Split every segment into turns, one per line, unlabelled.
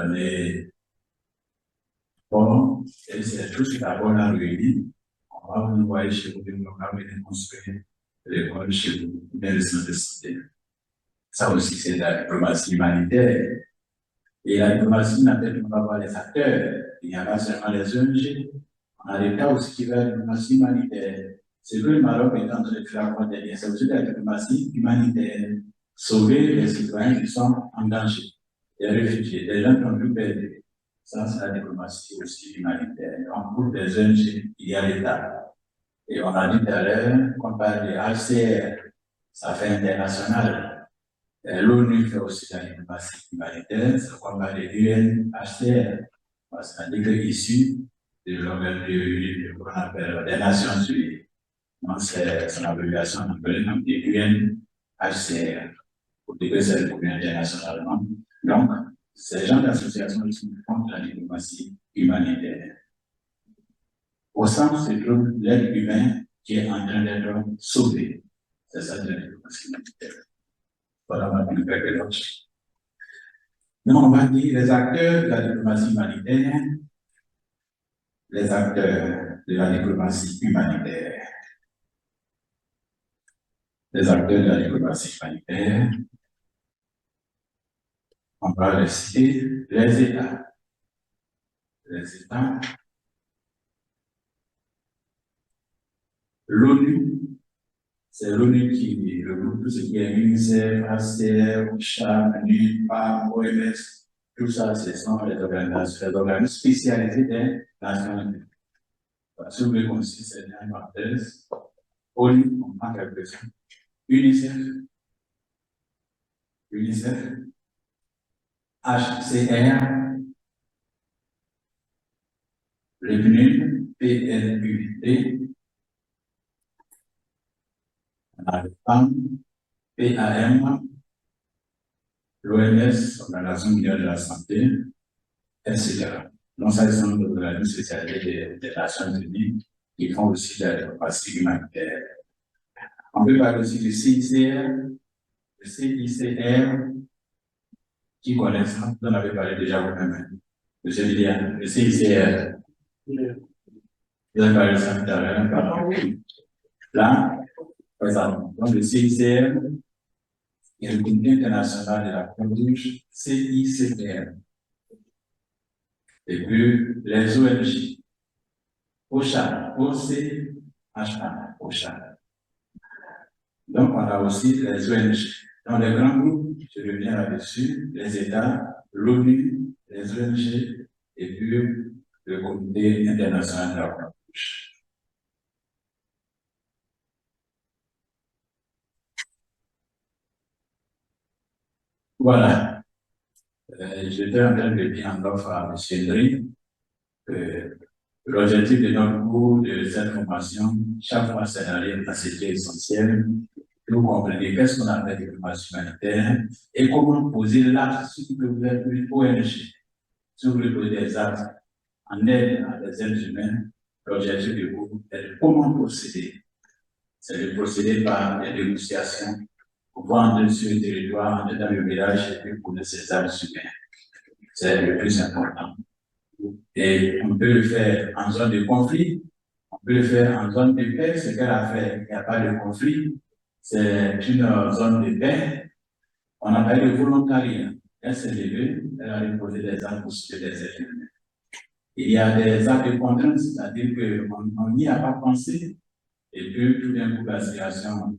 donner bon, et c'est tout ce d'abord la réunie. On va vous envoyer chez vous, on va venir construire l'école chez vous, bien le centre de santé. Ça aussi, c'est la diplomatie humanitaire. Et la diplomatie humanitaire, on va voir les acteurs. Il n'y a pas seulement les ONG. On a l'État aussi qui va la diplomatie humanitaire. C'est que le Maroc est en train de faire quoi derrière. C'est aussi la diplomatie humanitaire. Sauver les citoyens qui sont en danger. Les réfugiés, les gens qui ont dû perdre. Ça, c'est la diplomatie aussi humanitaire. En cours des ONG, il y a l'État. Et on a dit tout à l'heure qu'on parle de HCR. Ça fait international. L'ONU fait aussi la diplomatie humanitaire, c'est qu'on parle de UNHCR. C'est-à-dire que issu de l'organisation qu'on appelle des Nations Unies. Donc, c'est son abréviation en anglais, donc de UNHCR. Pour dire que c'est le premier internationalement. Donc, ces gens d'associations qui font la diplomatie humanitaire. Au centre se trouve l'être humain qui est en train d'être sauvé. C'est ça la diplomatie humanitaire. Voilà, on va dire quelque chose. Donc, on va dire les acteurs de la diplomatie humanitaire, les acteurs de la diplomatie humanitaire, les acteurs de la diplomatie humanitaire, on va les citer, les États. Les États, l'ONU, c'est l'ONU qui regroupe tout ce qui est UNICEF, HCR, OCHA, MNU, PAM, OMS, tout ça, ce sont les organismes spécialisés des Nations Unies. Si vous voulez qu'on cite ces dernières parenthèses, ONU, on prend quelques-uns. UNICEF, HCR, le PNUD, PNUD, la PAM, PAM, l'OMS, Organisation mondiale de la santé, etc. Donc, ça, ce sont des organismes spécialisés des Nations Unies qui font aussi de la diplomatie humanitaire. On peut parler aussi du CICR, qui connaissent ça, vous en avez parlé déjà vous-même. Monsieur Lilian, le CICR. Vous avez parlé de ça tout à l'heure. Là, par exemple, donc le CICR et le Comité international de la Croix-Rouge, CICR. Et puis les ONG, OCHA, OCHA, OCHA. Donc, on a aussi les ONG. Dans les grands groupes, je reviens là-dessus, les États, l'ONU, les ONG, et puis le Comité international de la Croix-Rouge. Voilà. J'étais en train de dire en offre à M. Ndri que l'objectif de notre cours, de cette formation, chaque fois, c'est d'aller dans ce qui est essentiel, que vous compreniez qu'est-ce qu'on appelle diplomatie humanitaire et comment poser l'acte sur ce que vous êtes une ONG, si vous voulez poser des actes en aide à des êtres humains. L'objectif du cours est de comment procéder. C'est de procéder par des négociations pour vendre sur le territoire, dans le village et puis pour ces êtres humains. C'est le plus important. Et on peut le faire en zone de conflit, on peut le faire en zone de paix. Ce qu'elle a fait, il n'y a pas de conflit, c'est une zone de paix. On appelle le volontariat. Elle s'est levée, elle a déposé des actes pour sauver des êtres humains. Il y a des actes de contrainte, c'est-à-dire qu'on n'y a pas pensé, et puis tout d'un coup, la situation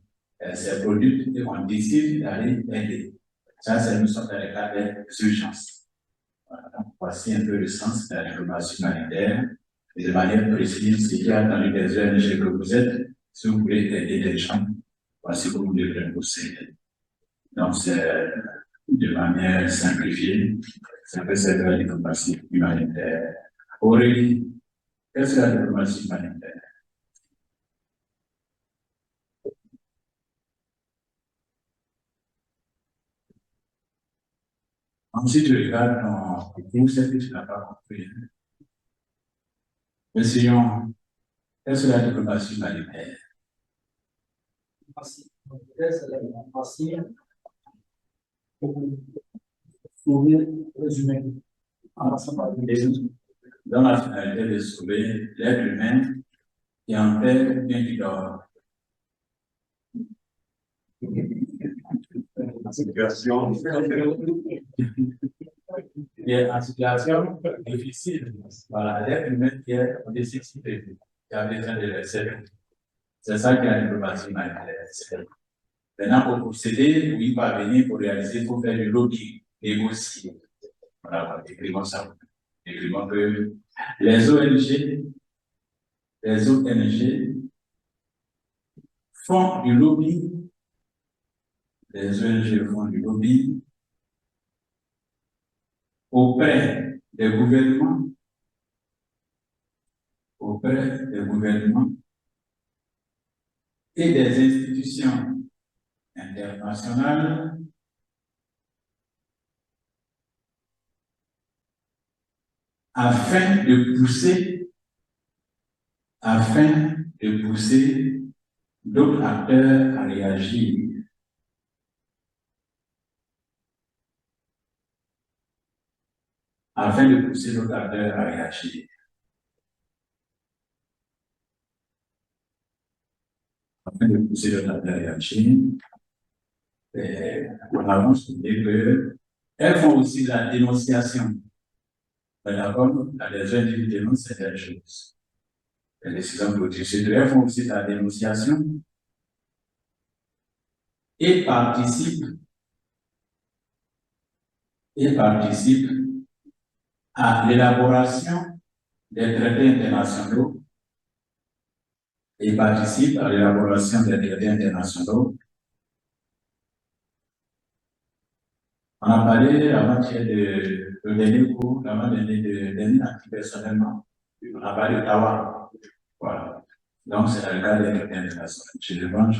s'est produite et on décide d'aller aider. Ça, c'est nous sommes dans le cas des urgences. Voilà, donc voici un peu le sens de la diplomatie humanitaire. Et de manière précise, ce qui a dans les ONG que vous êtes, si vous voulez aider les gens, voici comment vous devrez procéder. Donc, c'est de manière simplifiée, c'est un peu cette la diplomatie humanitaire. Aurélie, qu'est-ce que la diplomatie humanitaire? Donc, si tu regardes ton cours, c'est que tu n'as pas compris. Essayons, qu'est-ce que la diplomatie humanitaire?
C'est la diplomatie pour sauver les humains.
dans la finalité de sauver l'être humain qui en paix bien qui dort. Situation. Il est en situation difficile. Voilà, l'être humain qui est en nécessité, qui a besoin de l'aider. C'est ça que la diplomatie humanitaire. Maintenant, pour procéder, pour y parvenir, pour réaliser, il faut faire du lobbying, négocier. Voilà, écrivons ça. Écrivons que les ONG font du lobbying, les ONG font du lobbying auprès des gouvernements, et des institutions internationales afin de pousser d'autres acteurs à réagir. Afin de pousser d'autres acteurs à réagir. Afin de pousser d'autres acteurs à réagir. On avance pour dire qu'elles font aussi la dénonciation. D'accord, les individus dénoncent certaines choses. Les décisions politiques, elles font aussi la dénonciation et participent à l'élaboration des traités internationaux On a parlé avant-hier de dernier cours, dernier actif personnellement. On a parlé d'Ottawa. Voilà. Donc, c'est le cas des traités internationaux. Je demande,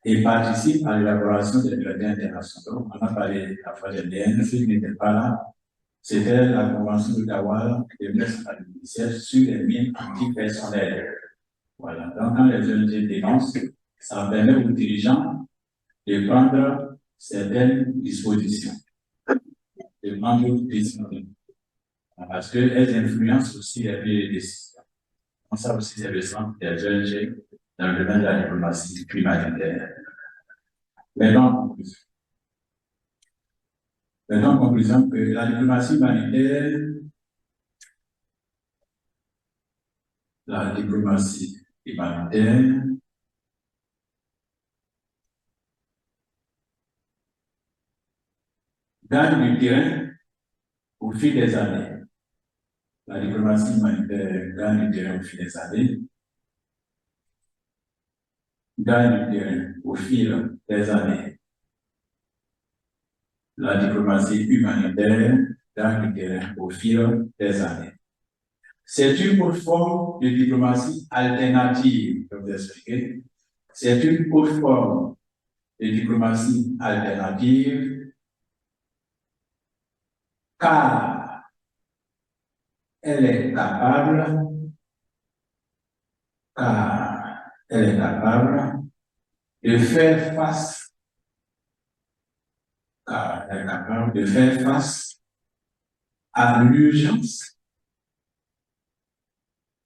et participe à l'élaboration des traités internationaux. On a parlé la fois dernière, ceux qui n'étaient pas là, c'était la Convention d'Ottawa de 1997 sur les mines antipersonnelles. Voilà. Donc, quand les ONG dénoncent, ça permet aux dirigeants de prendre certaines dispositions, de prendre d'autres décisions. Parce qu'elles influencent aussi les décisions. Donc, ça aussi, c'est le centre des ONG dans le domaine de la diplomatie humanitaire. Maintenant, conclusion que la diplomatie humanitaire, gagne du terrain au fil des années. La diplomatie humanitaire gagne du terrain au fil des années. Gagne du terrain au fil des années. La diplomatie humanitaire gagne du terrain au fil des années. C'est une autre forme de diplomatie alternative, je vais vous expliquer. C'est une autre forme de diplomatie alternative, car elle est capable de faire face à l'urgence,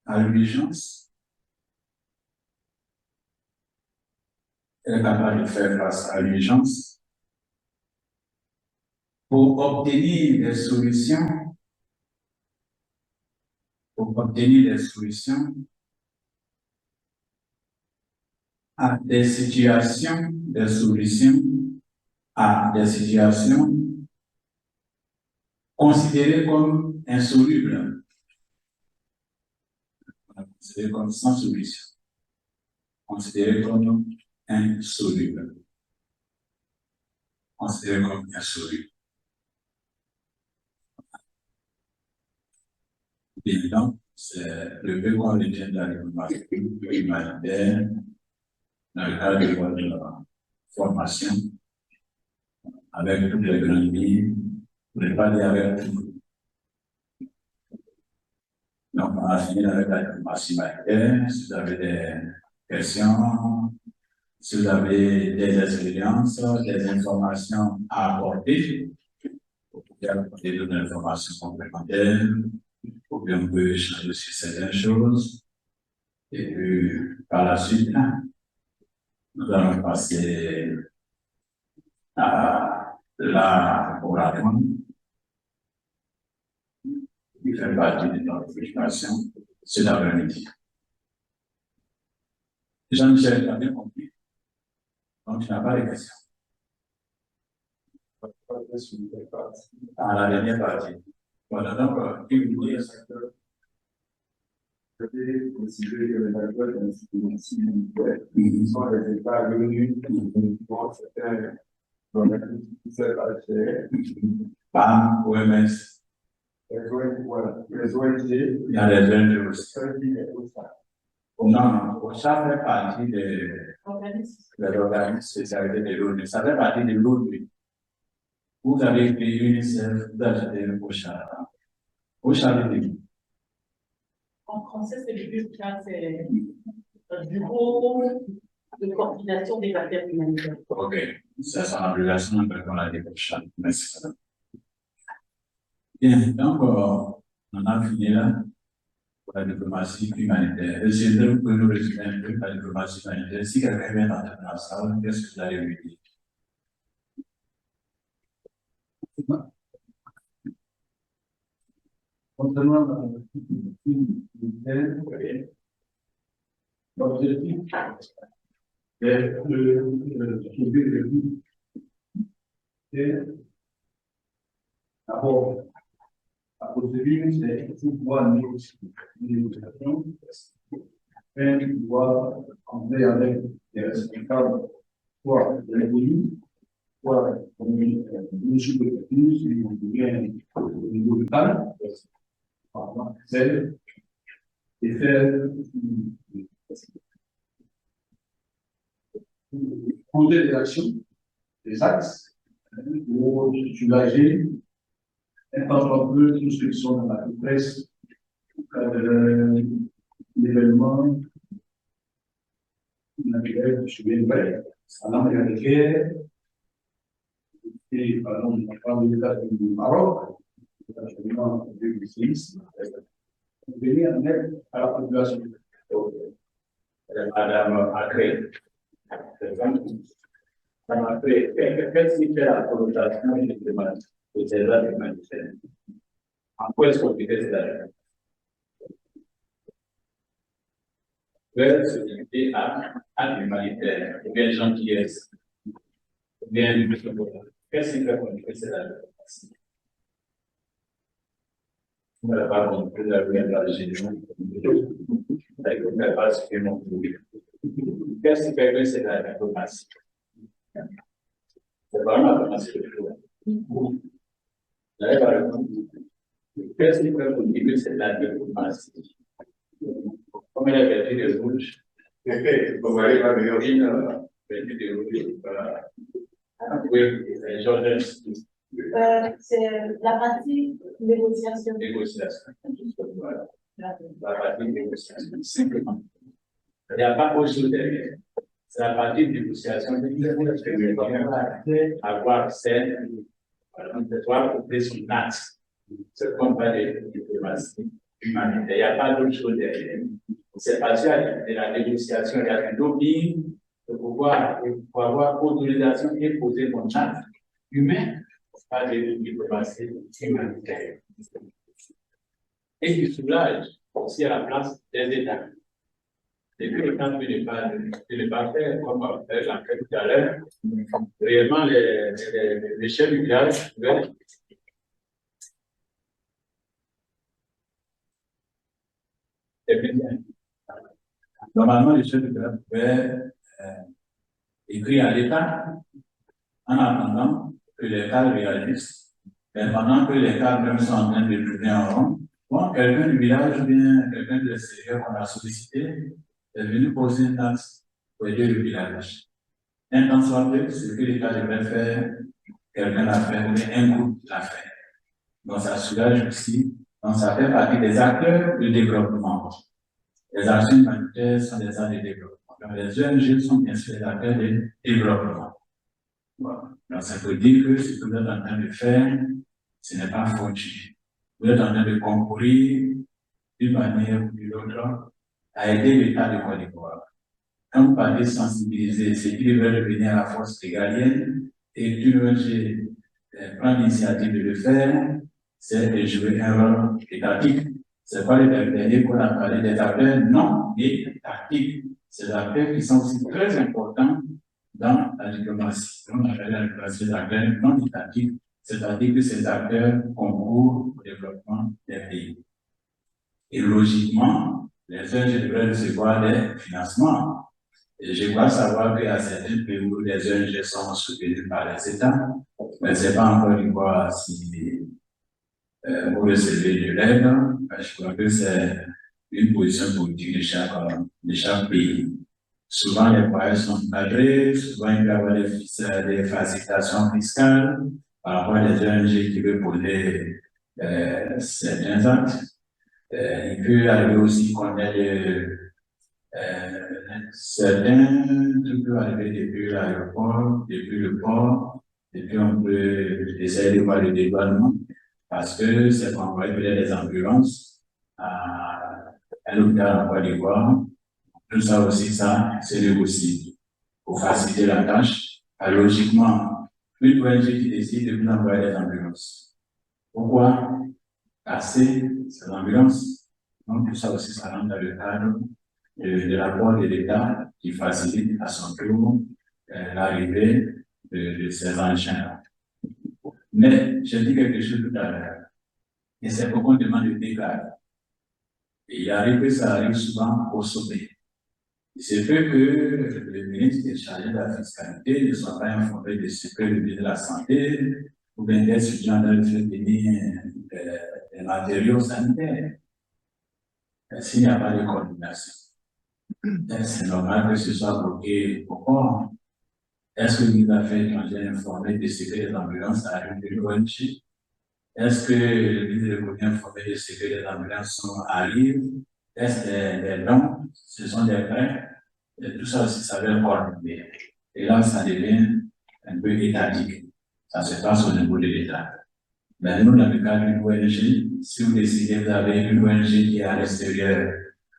elle est capable de faire face à l'urgence pour obtenir des solutions, à des situations considérées comme insolubles, considérées comme sans solution, considérées comme insolubles. Évidemment, c'est le but qu'on retient de la diplomatie humanitaire dans le cadre de votre formation avec toutes les grandes lignes, vous ne pas dire avec tout. Donc, on a fini avec la diplomatie humanitaire. Si vous avez des questions, si vous avez des expériences, des informations à apporter, vous il y a des données d'informations complémentaires, ou bien on peut échanger sur certaines choses. Et puis, par la suite, nous allons passer à l'oratoire, qui fait partie de notre préoccupation cet après-midi. Jean-Michel, tu as bien compris. Donc, tu n'as pas de questions. À la dernière partie. Voilà, donc, qui vous dit ça?
Je vais considérer que les acteurs sont les États venus pour certains domaines qui servent à gérer.
PAM, OMS.
Les ONG.
Il y a les ONG aussi. Non, ça fait partie des organismes spécialisés de l'ONU. Ça fait partie de l'ONU. Vous avez créé UNICEF, vous avez été au Charité.
En français, c'est le BUCA, c'est le Bureau de coordination des affaires humanitaires.
Ok, c'est son abréviation, on l'a dit pour Charité. Merci. Bien, donc, on a fini là pour la diplomatie humanitaire. Essayez de nous résumer un peu la diplomatie humanitaire. Si quelqu'un vient dans la salle, qu'est-ce que vous allez lui dire?
Concernant la diplomatie humanitaire, l'objectif est de sauver les vies. Et d'abord, la procédure, c'est pouvoir négocier une négociation, et pouvoir entrer avec les responsables, soit de l'économie, soit une sous-préfecture, si vous voulez, au niveau local, c'est et faire poser des actions, des axes, pour soulager un peu tout ce qui sont dans la presse, l'événement naturel, je suis bien en Amérique de guerre, et par exemple, dans l'état du Maroc, l'événement du séisme, venir en aide à la population.
Madame Acré. Madame Acré, qu'est-ce qui fait la connotation de ces actes humanitaires? En quoi est-ce qu'on fait cela? Vers se limiter à l'humanitaire, ou bien gentillesse, ou bien qu'est-ce qui fait qu'on fait cela? On n'a pas compris la région. On n'a pas suffisamment compris. Qu'est-ce qui fait que c'est la diplomatie? C'est vraiment la diplomatie de choix. Qu'est-ce qui fait que c'est la diplomatie? Comme il a perdu de rouge, vous voyez la Mérine, perdu de rouge. Oui, Jordan.
C'est la partie négociation.
Négociation. Voilà. La partie négociation, simplement. Il n'y a pas autre chose derrière. C'est la partie négociation avoir c'est devoir couper son axe. C'est comme pas de diplomatie humanitaire. Il n'y a pas d'autre chose derrière. C'est parti de la négociation, il y a du lobbying de pouvoir avoir autorisation et poser mon acte humain, pas de diplomatie humanitaire. Et du soulage aussi à la place des États. Et puis le temps de ne pas faire, comme on fait l'enquête tout à l'heure, réellement les chefs du village veulent normalement les chefs du village pouvaient écrire à l'État en attendant que les cadres réagissent, et pendant que les cadres même sont en train de tourner en rond. Bon, quelqu'un du village ou bien quelqu'un de l'extérieur qu'on a sollicité est venu poser une taxe pour aider le village. Un temps soit peu, ce que l'État devrait faire, quelqu'un l'a fait, mais un groupe l'a fait. Donc ça soulage aussi. Donc ça fait partie des acteurs de développement. Les actions humanitaires sont des actes de développement. Donc les ONG sont bien sûr des acteurs de développement. Voilà. Donc ça veut dire que ce que vous êtes en train de faire, ce n'est pas fortuit. Vous êtes en train de concourir d'une manière ou d'une autre à aider l'État de Côte d'Ivoire. Quand vous parlez de sensibiliser, c'est qu'il veut devenir la force régalienne et qu'une ONG prend l'initiative de le faire, c'est de jouer un rôle étatique. C'est pas les derniers qu'on a parlé des acteurs, non, mais tactiques. C'est des acteurs qui sont aussi très importants dans la diplomatie. On appelle la diplomatie des acteurs non étatiques, c'est-à-dire que ces acteurs concourent au développement des pays. Et logiquement, les ONG devraient recevoir des financements. Et je crois savoir qu'il y a certains pays où les ONG sont soutenus par les États, mais ce n'est pas encore une fois si vous recevez de l'aide. Je crois que c'est une position politique de chaque pays. Souvent, les projets sont cadrés, souvent, il peut y avoir des facilitations fiscales par rapport à des ONG qui veulent poser certains actes. Il peut arriver aussi qu'on ait certains trucs peuvent arriver depuis l'aéroport, depuis le port, et puis on peut essayer de voir le dédouanement, parce que c'est pour envoyer peut-être des ambulances à l'hôpital en Côte d'Ivoire. Tout ça aussi, ça, c'est négocié pour faciliter la tâche. Alors, logiquement, une ONG qui décide de vous envoyer des ambulances. Pourquoi casser ces ambulances? Donc, tout ça aussi, ça rentre dans le cadre de l'apport de l'État qui facilite à son tour l'arrivée de ces engins. Mais, j'ai dit quelque chose tout à l'heure, et c'est pourquoi on demande de déclarer. Et il arrive que ça arrive souvent au sommet. C'est fait que le ministre est chargé de la fiscalité ne soit pas informé de ce que le ministre de la Santé ou bien des étudiants dans le fait venir des matériaux sanitaires. S'il n'y a pas de coordination, c'est normal que ce soit bloqué. Pourquoi? Est-ce que le ministre des Affaires étrangères est informé de ce que les ambulances arrivent de l'ONG? Est-ce que le ministre de l'économie est informé de ce que les ambulances arrivent? Est-ce que les dons, ce sont des prêts? Et tout ça aussi, ça veut coordonner. Et là, ça devient un peu étatique. Ça se passe au niveau de l'État. Mais nous, dans le cadre d'une ONG, si vous décidez, vous avez une ONG qui est à l'extérieur,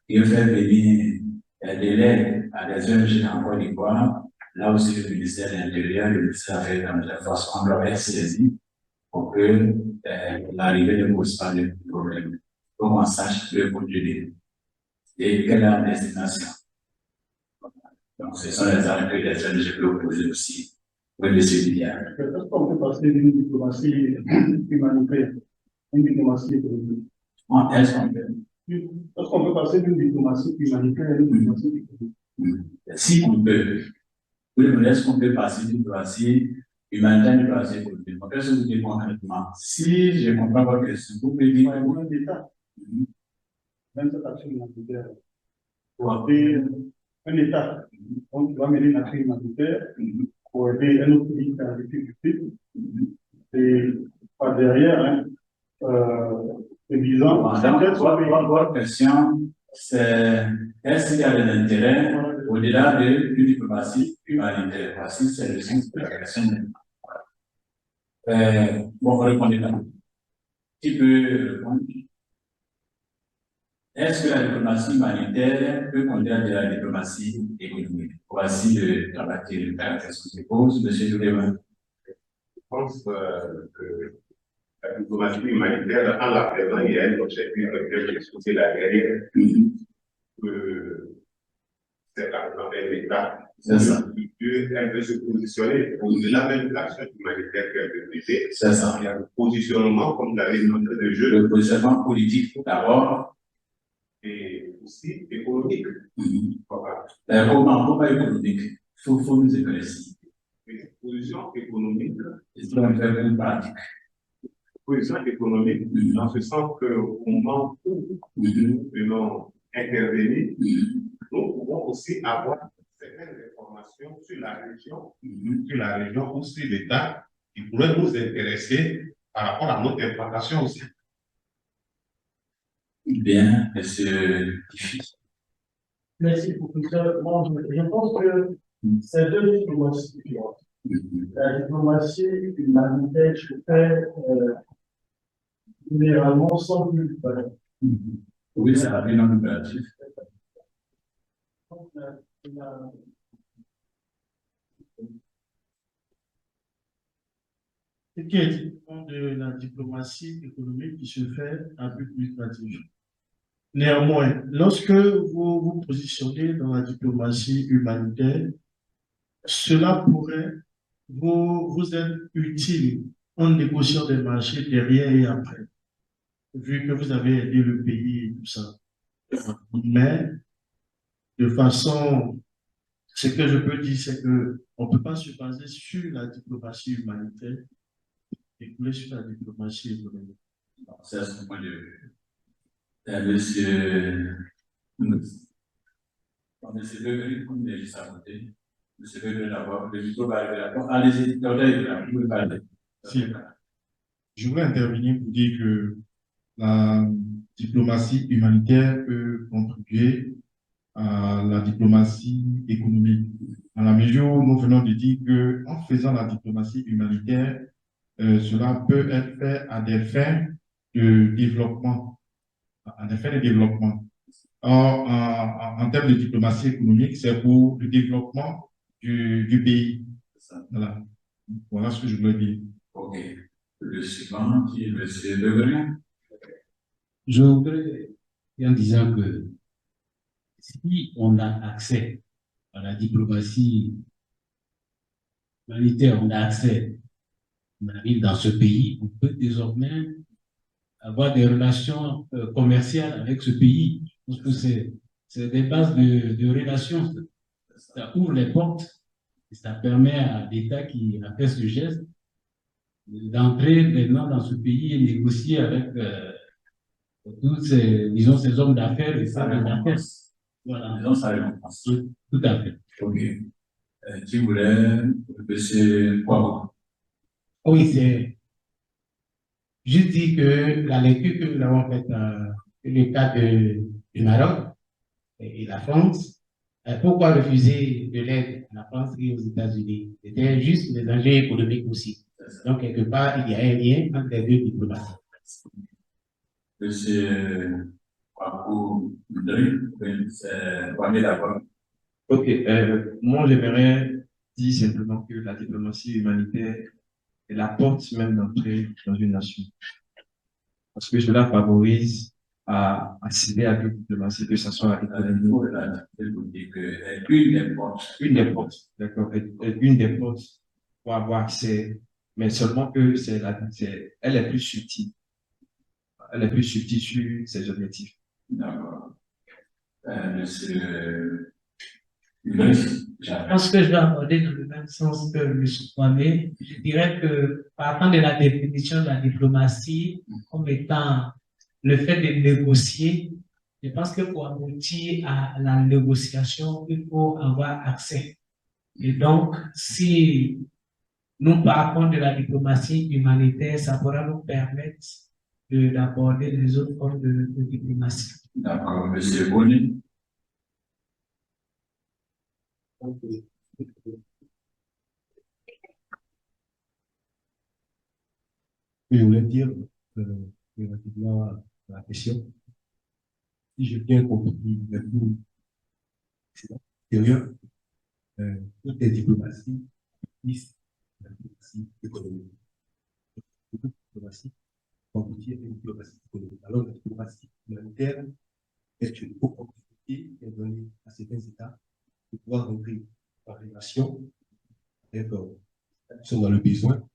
qui veut faire venir des l'aide à des ONG en Côte d'Ivoire, là aussi, le ministère de l'Intérieur, le ministère des Affaires étrangères, forcément doit être saisi pour que l'arrivée ne pose pas de problème. Pour qu'on sache le contenu et quelle est la destination. Donc, ce sont les armes que les ONG peuvent poser aussi. Oui, monsieur Villiard.
Est-ce qu'on peut passer d'une diplomatie humanitaire à une diplomatie économique? Est-ce qu'on peut passer d'une diplomatie humanitaire à une diplomatie économique?
Si on peut. Oui, mais est-ce qu'on peut passer d'une diplomatie humanitaire à une diplomatie économique? Qu'est-ce que vous dites concrètement? Si je comprends votre question, vous pouvez dire.
Un État, même cette action humanitaire, pour aider un État, on va mener une action humanitaire pour aider un autre pays qui a difficulté. Et par derrière, visant.
Votre question, c'est est-ce qu'il y a des intérêts au-delà de diplomatie humanitaire? Voici, c'est le sens de la question. Bon, répondez là. Qui peut répondre? Est-ce que la diplomatie humanitaire peut conduire de la diplomatie économique? Voici la question que se pose, M. Jouleman.
Je pense que la diplomatie humanitaire, en la présent, il y a un objectif c'est la guerre. C'est l'argent de l'État. Il peut un peu se positionner au-delà même de l'action humanitaire qu'elle veut briser.
C'est ça.
Il y a le positionnement, comme l'avait dit notre de jeu.
Le positionnement politique, d'abord.
Et aussi économique.
Voilà. Pourquoi économique? Il faut nous éclaircir.
Une position économique.
C'est une faire une pratique.
Position économique, dans ce sens qu'au moment où nous devons intervenir, nous pouvons aussi avoir certaines informations sur la région ou sur l'État qui pourraient nous intéresser par rapport à notre implantation aussi.
Bien, monsieur Diffus.
Merci, professeur. Moi, je pense que c'est deux diplomaties différentes. La diplomatie humanitaire se fait généralement sont plus bas.
Oui, c'est un bilan lucratif.
Ce qui est typiquement de la diplomatie économique qui se fait à but lucratif. Néanmoins, lorsque vous vous positionnez dans la diplomatie humanitaire, cela pourrait vous être utile en négociant des marchés derrière et après, vu que vous avez aidé le pays et tout ça. Mais, de façon, ce que je peux dire, c'est que on ne peut pas se baser sur la diplomatie humanitaire et couler sur la diplomatie économique.
C'est à ce point de vue. Monsieur Degré, comme il est à côté, monsieur Degré d'abord, le micro va arriver là. Allez-y, vous pouvez parler.
Si. Je voulais intervenir pour dire que la diplomatie humanitaire peut contribuer à la diplomatie économique. Dans la mesure où nous venons de dire qu'en faisant la diplomatie humanitaire, cela peut être fait à des fins de développement. À des fins de développement. Or, en termes de diplomatie économique, c'est pour le développement du pays. Voilà. Voilà ce que je voulais dire.
Ok. Le suivant, qui est M. Degré.
Je voudrais, en disant que si on a accès à la diplomatie humanitaire, on a accès, on arrive dans ce pays, on peut désormais avoir des relations commerciales avec ce pays. Parce que c'est des bases de relations. Ça ouvre les portes et ça permet à l'État qui a fait ce geste d'entrer maintenant dans ce pays et négocier avec tous ces, disons, ces hommes d'affaires et ça, les affaires. Voilà.
Disons, ça récompense.
Tout à fait.
Ok. Qui voulait, M. Poivre.
Oui, c'est. Je dis que la lecture que nous avons faite dans le cas du Maroc et la France, pourquoi refuser de l'aide à la France et aux États-Unis? C'était juste des enjeux économiques aussi. Donc, quelque part, il y a un lien entre les deux diplomaties.
Monsieur Kwaku Ndri, c'est Kwame d'abord.
Ok, moi j'aimerais dire simplement que la diplomatie humanitaire est la porte même d'entrée dans une nation. Parce que cela favorise à accéder à toute diplomatie, que ce soit économique. Une des portes, d'accord, une des portes pour avoir accès, mais seulement que elle est plus subtile. Elle est plus subtile sur ses objectifs.
D'accord. Monsieur
je pense que je vais aborder dans le même sens que M. Kwame. Je dirais que, partant de la définition de la diplomatie comme étant le fait de négocier, je pense que pour aboutir à la négociation, il faut avoir accès. Et donc, si nous partons de la diplomatie humanitaire, ça pourra nous permettre d'aborder les autres formes de diplomatie.
D'accord, M. Boni.
Je voulais dire, relativement à la question, si j'ai bien compris le cours extérieur, toutes les diplomaties, la diplomatie économique. Toute diplomatie aboutit à une diplomatie économique. Alors, la diplomatie humanitaire est une opportunité qui est donnée à certains États de pouvoir rentrer en relation avec qui sont dans le besoin.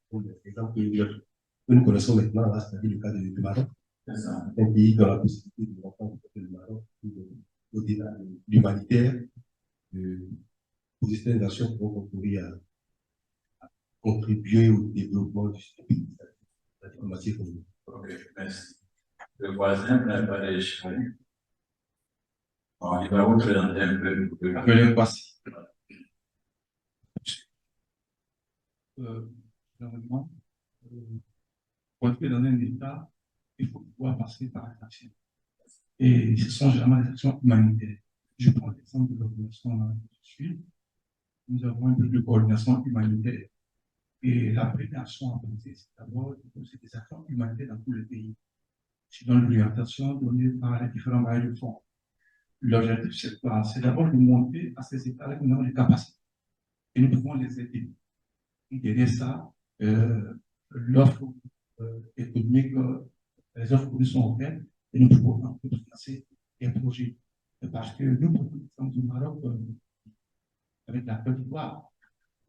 Pour l'exemple que nous connaissons maintenant, c'est-à-dire le cas du Maroc. Un pays dans la possibilité de rentrer le Maroc, au-delà de l'humanitaire, pour certaines nations qui vont concourir à contribuer au développement du pays, la diplomatie économique.
Ok, merci. Le voisin n'a pas d'échelle. Il va vous présenter un peu le
Appelez Kwasi.
Normalement, pour entrer dans un État, il faut pouvoir passer par les actions. Et ce sont généralement des actions humanitaires. Je prends l'exemple de l'organisation dans laquelle je suis. Nous avons un peu de coordination humanitaire Et la première action à poser, c'est d'abord de poser des actions humanitaires dans tout le pays. C'est dans l'orientation donnée par les différents bailleurs de fonds. L'objectif, c'est d'abord de montrer à ces États qu'ils ont les capacités et nous pouvons les aider. Et derrière ça, l'offre économique, les offres nous sont ouvertes et nous pouvons financer des projets. Parce que nous, par exemple, du Maroc, avec la Côte d'Ivoire,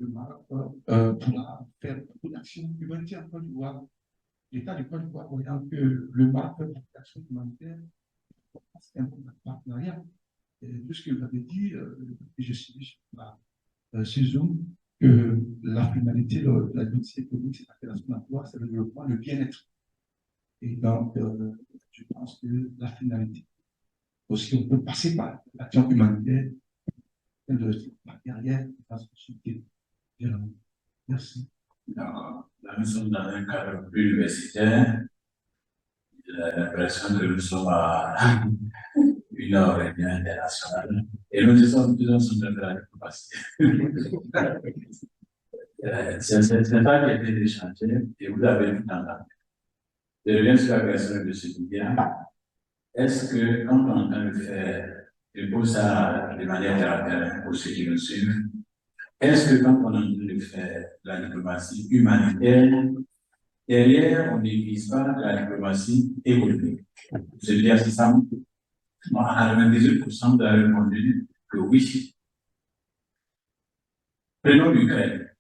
le Maroc pourra faire beaucoup d'actions humanitaires en Côte d'Ivoire. L'État de Côte d'Ivoire, voyant que le Maroc fait beaucoup d'actions humanitaires, c'est un bon partenariat. Tout ce que vous avez dit, je suis sur Zoom, que la finalité de la diversité économique, c'est la création d'emplois, c'est le développement, le bien-être. Et donc, je pense que la finalité, aussi, on peut passer par l'action humanitaire, derrière, la société. Merci.
Là, nous sommes dans un cadre plus universitaire. J'ai l'impression que nous sommes à une réunion internationale. Et nous sommes tous ensemble de la diplomatie. C'est ça qui a été échangé et vous avez tout entendu. Je reviens sur la question de ce Didier. Est-ce que quand on entend le faire, je pose ça de manière terre pour ceux qui nous suivent, est-ce que quand on entend le faire la diplomatie humanitaire, derrière, on n'utilise pas la diplomatie économique? Je veux dire, c'est ça. À 98%, vous avez répondu que oui. Prenons l'Ukraine.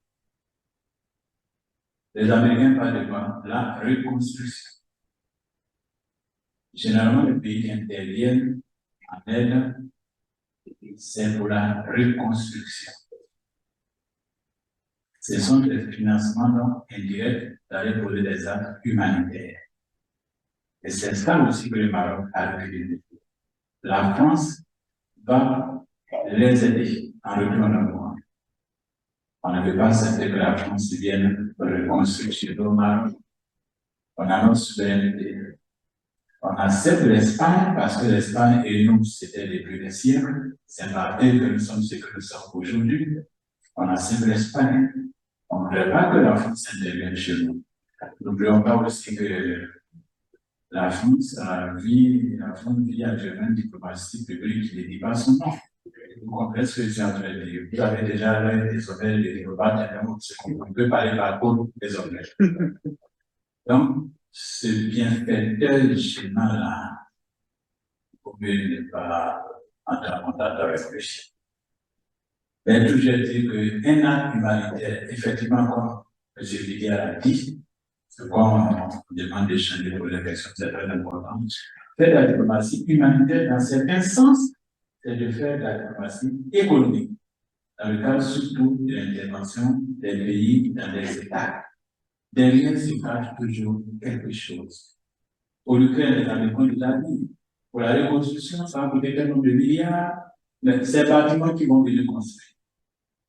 Les Américains parlent de quoi? La reconstruction. Généralement, les pays qui interviennent en aide, c'est pour la reconstruction. Ce sont des financements indirects d'aller poser des actes humanitaires. Et c'est ça aussi que le Maroc a réalisé. La France va les aider en retournant. On ne veut pas accepter que la France vienne reconstruire le Maroc. On a notre souveraineté. On accepte l'Espagne parce que l'Espagne et nous, c'était les plus des siècles. C'est par elle que nous sommes ce que nous sommes aujourd'hui. On accepte l'Espagne. On ne veut pas que la France intervienne chez nous. N'oublions pas aussi que la France vit actuellement une diplomatie publique qui ne dit pas son nom. Vous comprenez ce que je suis en train de dire. Vous avez déjà des honneurs de diplomates, on peut parler par contre des honneurs. Donc, ce bienfaiteur schéma-là, vous pouvez ne pas entendre de réfléchir. Mais toujours dire qu'un acte humanitaire, effectivement, comme M. Didier a dit, c'est quoi on demande d'échanger pour les questions, c'est très important. Faire de la diplomatie humanitaire, dans certains sens, c'est de faire de la diplomatie économique, dans le cadre surtout de l'intervention des pays dans les États. Derrière se cache toujours quelque chose. Pour l'Ukraine, les Américains nous ont dit, pour la reconstruction, ça va coûter un nombre de milliards, mais ces bâtiments qui vont venir construire.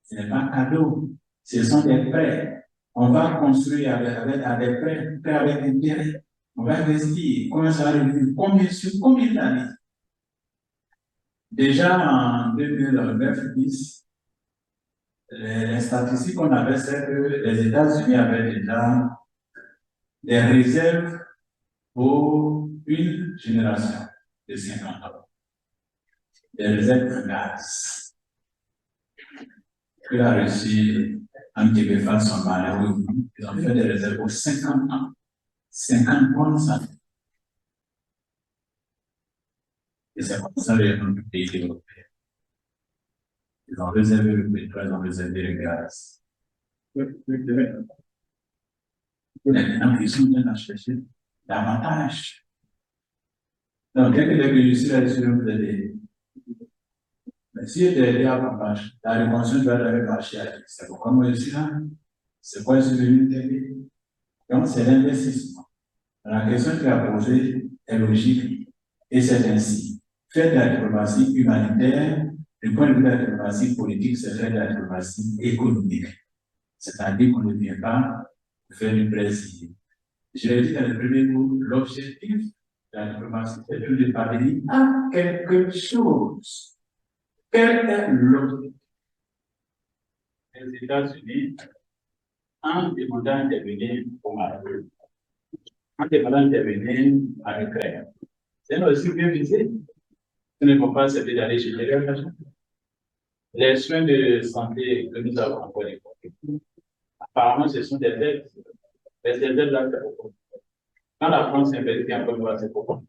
Ce n'est pas un cadeau, ce sont des prêts. On va construire avec des prêts avec intérêt. On va investir. Combien ça va revenir? Sur combien d'années? Déjà en 2009-10, les statistiques qu'on avait, c'est que les États-Unis avaient déjà des réserves pour une génération de 50 ans. Des réserves de gaz. Que la Russie, en Québec, son malheur, ils ont fait des réserves pour 50 ans. 50 ans, ça. Et c'est comme ça les pays européens. Ils ont réservé le pétrole, ils ont réservé le gaz. Maintenant, ils sont en train de chercher davantage. Donc, dès que je suis là, je vais vous aider. Mais si il y a davantage, la reconstruction doit être marché à qui? C'est pourquoi moi je suis là. C'est pourquoi je suis venu t'aider. Donc, c'est l'investissement. La question que tu as posée est logique et c'est ainsi. Faire de la diplomatie humanitaire, du point de vue de la diplomatie politique, c'est faire de la diplomatie économique. C'est-à-dire qu'on ne vient pas faire du plaisir. Je l'ai dit dans le premier cours, l'objectif de la diplomatie, c'est de parvenir à quelque chose. Quel est l'objectif? Les États-Unis, en demandant d'intervenir au Maroc, en demandant d'intervenir à l'Ukraine. C'est aussi bien visé. Ce ne faut pas servir d'aller générer l'argent. Les soins de santé que nous avons encore apparemment, ce sont des aides. Les aides là, quand la France investit un peu moins, c'est pourquoi.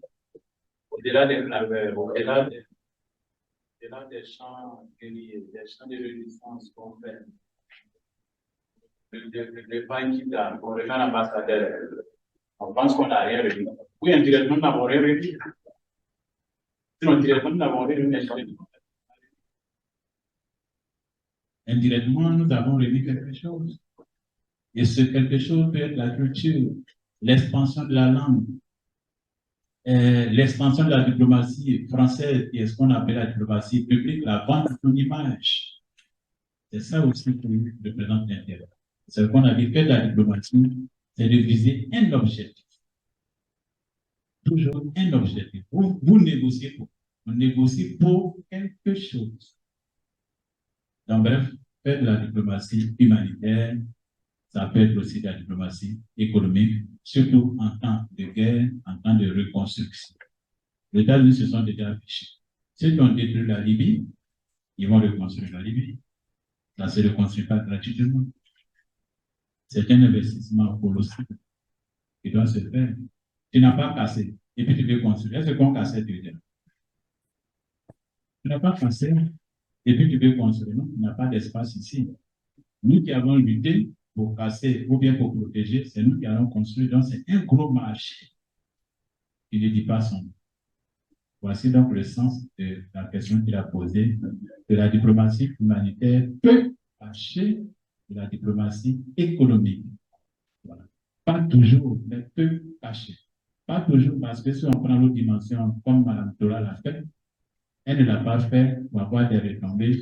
Au-delà des claveurs, au-delà des champs guerriers, des champs de résistance qu'on fait, le pain qui donne, on rejoint l'ambassadeur, on pense qu'on n'a rien réussi. Oui, indirectement, nous n'avons rien réussi. Sinon, directement, nous n'avons rien réussi. Indirectement, nous avons réussi quelque chose. Et ce quelque chose peut être la culture, l'expansion de la langue, l'expansion de la diplomatie française, qui est ce qu'on appelle la diplomatie publique, la vente de son image. C'est ça aussi qui représente l'intérêt. Ce qu'on a dit, faire de la diplomatie, c'est de viser un objectif. Toujours un objectif. Vous négociez pour. On négocie pour quelque chose. Donc, bref, faire de la diplomatie humanitaire, ça peut être aussi de la diplomatie économique, surtout en temps de guerre, en temps de reconstruction. Les États-Unis se sont déjà affichés. Ceux qui ont détruit la Libye, ils vont reconstruire la Libye. Ça ne se reconstruit pas gratuitement. C'est un investissement colossal qui doit se faire. Tu n'as pas cassé, et puis tu veux construire. Est-ce qu'on cassait, tu veux dire? Tu n'as pas cassé, et puis tu veux construire. Non, il n'y a pas d'espace ici. Nous qui avons lutté pour casser ou bien pour protéger, c'est nous qui allons construire. Donc, c'est un gros marché qui ne dit pas son nom. Voici donc le sens de la question qu'il a posée, que la diplomatie humanitaire peut cacher de la diplomatie économique. Voilà. Pas toujours, mais peut cacher. Pas toujours, parce que si on prend l'autre dimension, comme Mme Tola l'a fait, elle ne l'a pas fait pour avoir des retombées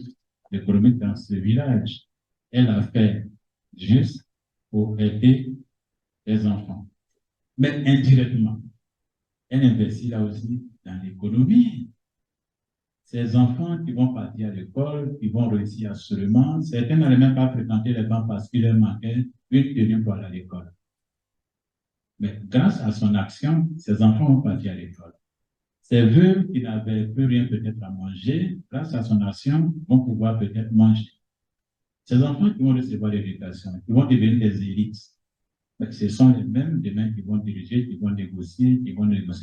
économiques dans ce village. Elle l'a fait juste pour aider les enfants. Mais indirectement, elle investit là aussi dans l'économie. Ces enfants qui vont partir à l'école, qui vont réussir absolument, certains n'allaient même pas fréquenter les bancs parce qu'il leur manquait une tenue pour aller à l'école. Mais grâce à son action, ces enfants vont partir à l'école. Ces veuves qui n'avaient plus rien peut-être à manger, grâce à son action, vont pouvoir peut-être manger. Ces enfants qui vont recevoir l'éducation, qui vont devenir des élites, ce sont les mêmes demain qui vont diriger, qui vont négocier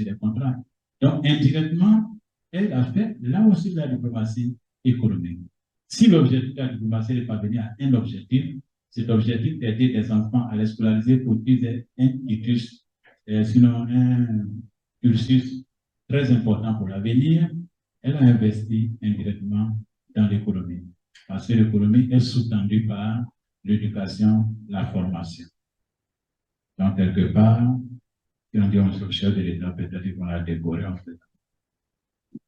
des contrats. Donc, indirectement, elle a fait là aussi de la diplomatie économique. Si l'objectif de la diplomatie est parvenir à un objectif, cet objectif d'aider des enfants à les scolariser pour qu'ils aient un cursus, sinon un cursus très important pour l'avenir, elle a investi indirectement dans l'économie. Parce que l'économie est sous-tendue par l'éducation, la formation. Donc, quelque part, si on dit on se chef de l'État, peut-être qu'on a décoré en fait.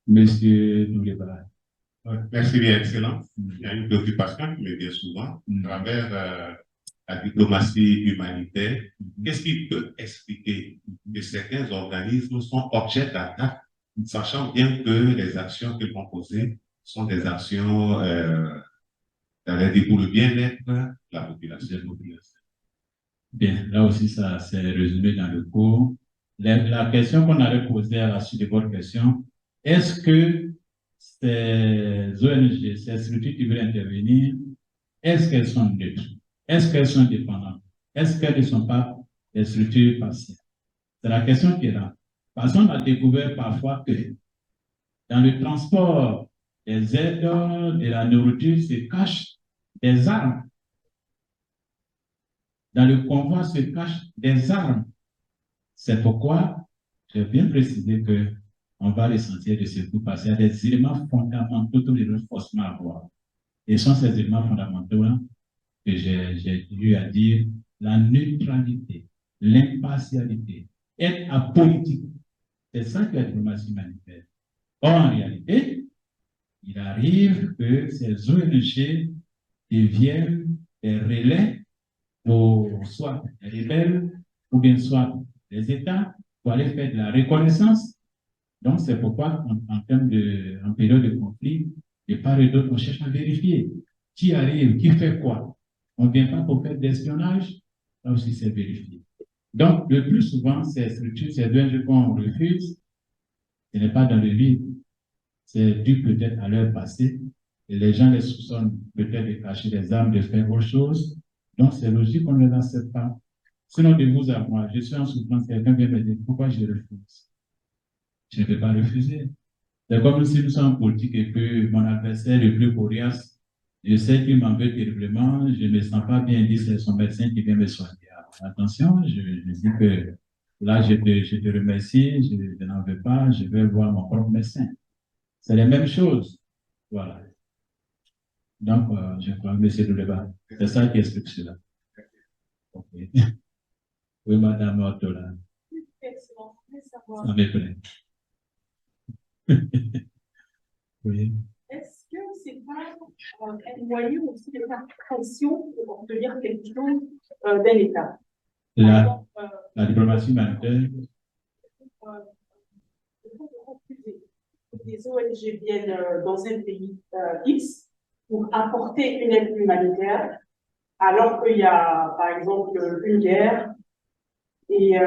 Monsieur Nouléba.
Merci bien, Excellence. Il y a une préoccupation qui me vient souvent à travers la diplomatie humanitaire. Qu'est-ce qui peut expliquer que certains organismes sont objets d'attaque, sachant bien que les actions qu'ils vont poser sont des actions pour le bien-être de la population.
Bien, là aussi, ça s'est résumé dans le cours. La question qu'on avait posée à la suite de votre question, est-ce que ces ONG, ces structures qui veulent intervenir, est-ce qu'elles sont neutres? Est-ce qu'elles sont indépendantes? Est-ce qu'elles ne sont pas des structures partielles? C'est la question qui est là. Parce qu'on a découvert parfois que dans le transport des aides, de la nourriture, se cachent des armes. Dans le convoi se cachent des armes. C'est pourquoi j'ai bien précisé qu'on va à l'essentiel de ce cours parce qu'il y a des éléments fondamentaux que nous devons forcément avoir. Et ce sont ces éléments fondamentaux-là que j'ai eu à dire la neutralité, l'impartialité, être apolitique. C'est ça que la diplomatie humanitaire. Or, en réalité, il arrive que ces ONG deviennent des relais pour soit les rebelles ou bien soit les États pour aller faire de la reconnaissance. Donc, c'est pourquoi, en période de conflit, de part et d'autre, on cherche à vérifier qui arrive, qui fait quoi.
On ne vient pas pour faire d'espionnage, là aussi c'est vérifié. Donc, le plus souvent, ces structures, ces ONG qu'on refuse, ce n'est pas dans le vide, c'est dû peut-être à leur passé, et les gens les soupçonnent peut-être de cacher des armes, de faire autre chose, donc c'est logique qu'on ne les accepte pas. Sinon, de vous à moi, je suis en souffrance, quelqu'un vient me dire pourquoi je refuse. Je ne peux pas refuser. C'est comme si nous sommes en politique et que mon adversaire le plus coriace, je sais qu'il m'en veut terriblement, je ne me sens pas bien dit, c'est son médecin qui vient me soigner. Attention, je dis que là, je te remercie, je n'en veux pas, je vais voir mon propre médecin. C'est les mêmes choses. Voilà. Donc, je crois que M. Douleba, c'est ça qui explique cela. Okay. Oui, Madame Ortola. Ça me plaît. Oui.
Est-ce que c'est pas un moyen aussi de faire pression pour obtenir quelque chose d'un État?
La diplomatie humanitaire.
Les ONG viennent dans un pays X pour apporter une aide humanitaire, alors qu'il y a, par exemple, une guerre, et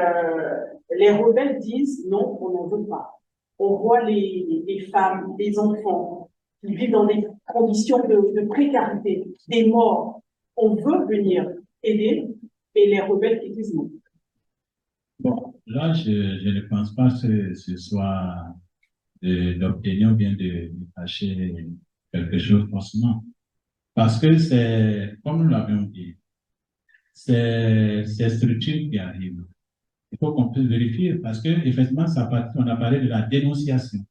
les rebelles disent non, on n'en veut pas. On voit les femmes, les enfants qui vivent dans des conditions de précarité, des morts. On veut venir aider, et les rebelles qui disent non.
Bon, là, je ne pense pas que ce soit d'obtenir ou bien de cacher quelque chose forcément. Parce que c'est, comme nous l'avions dit, c'est ces structures qui arrivent. Il faut qu'on puisse vérifier parce que, effectivement, on a parlé de la dénonciation.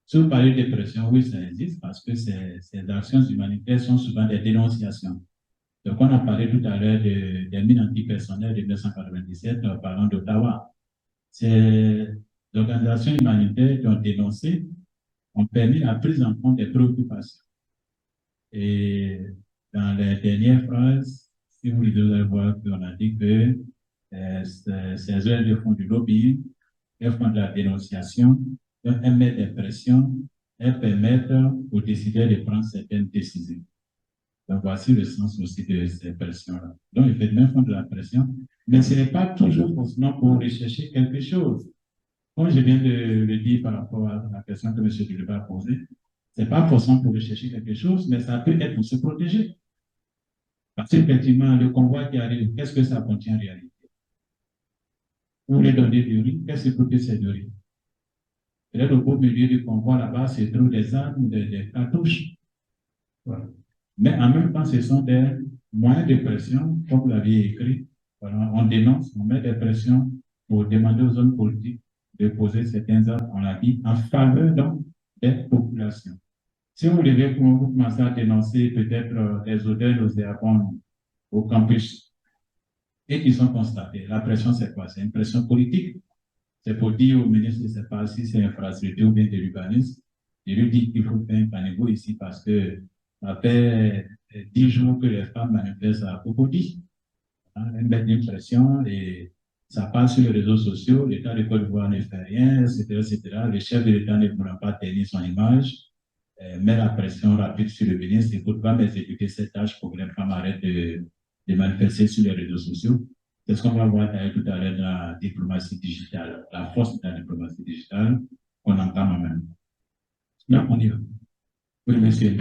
Si vous parlez de pression, oui, ça existe parce que ces actions humanitaires sont souvent des dénonciations. Donc, on a parlé tout à l'heure des mines antipersonnelles de 1997, parlant d'Ottawa. Ces organisations humanitaires qui ont dénoncé ont permis la prise en compte des préoccupations. Et dans les dernières phrases, si vous allez voir qu'on a dit que ces ONG font du lobbying, elles font de la dénonciation, elles mettent des pressions, elles permettent aux décideurs de prendre certaines décisions. Donc, voici le sens aussi de ces pressions-là. Donc, effectivement, ils font de la pression, mais ce n'est pas toujours forcément pour rechercher quelque chose. Comme je viens de le dire par rapport à la question que M. Douleba a posée, ce n'est pas forcément pour rechercher quelque chose, mais ça peut être pour se protéger. Parce qu'effectivement, le convoi qui arrive, qu'est-ce que ça contient en réalité? Vous voulez donner du riz, qu'est-ce que c'est du riz? Peut-être au beau milieu du convoi là-bas, c'est trop des armes, des cartouches. Voilà. Mais en même temps, ce sont des moyens de pression, comme vous l'aviez écrit. Voilà, on dénonce, on met des pressions pour demander aux hommes politiques de poser certains actes, on l'a dit, en faveur donc des populations. Si vous devez commencer à dénoncer peut-être des odeurs nauséabondes au campus et qui sont constatées, la pression c'est quoi? C'est une pression politique. C'est pour dire au ministre, je ne sais pas si c'est infrastructure ou bien de l'urbanisme, je lui dis qu'il faut faire un caniveau ici parce que ça fait 10 jours que les femmes manifestent à Cocody. Elles mettent une pression et ça passe sur les réseaux sociaux, l'État de Côte d'Ivoire ne fait rien, etc., etc. Le chef de l'État ne pourra pas tenir son image, met la pression rapide sur le ministre, il ne faut pas m'exécuter cette tâche pour que les femmes arrêtent de manifester sur les réseaux sociaux. C'est ce qu'on va voir tout à l'heure dans la diplomatie digitale, la force de la diplomatie digitale qu'on entend même. Là, on y va. Oui, monsieur.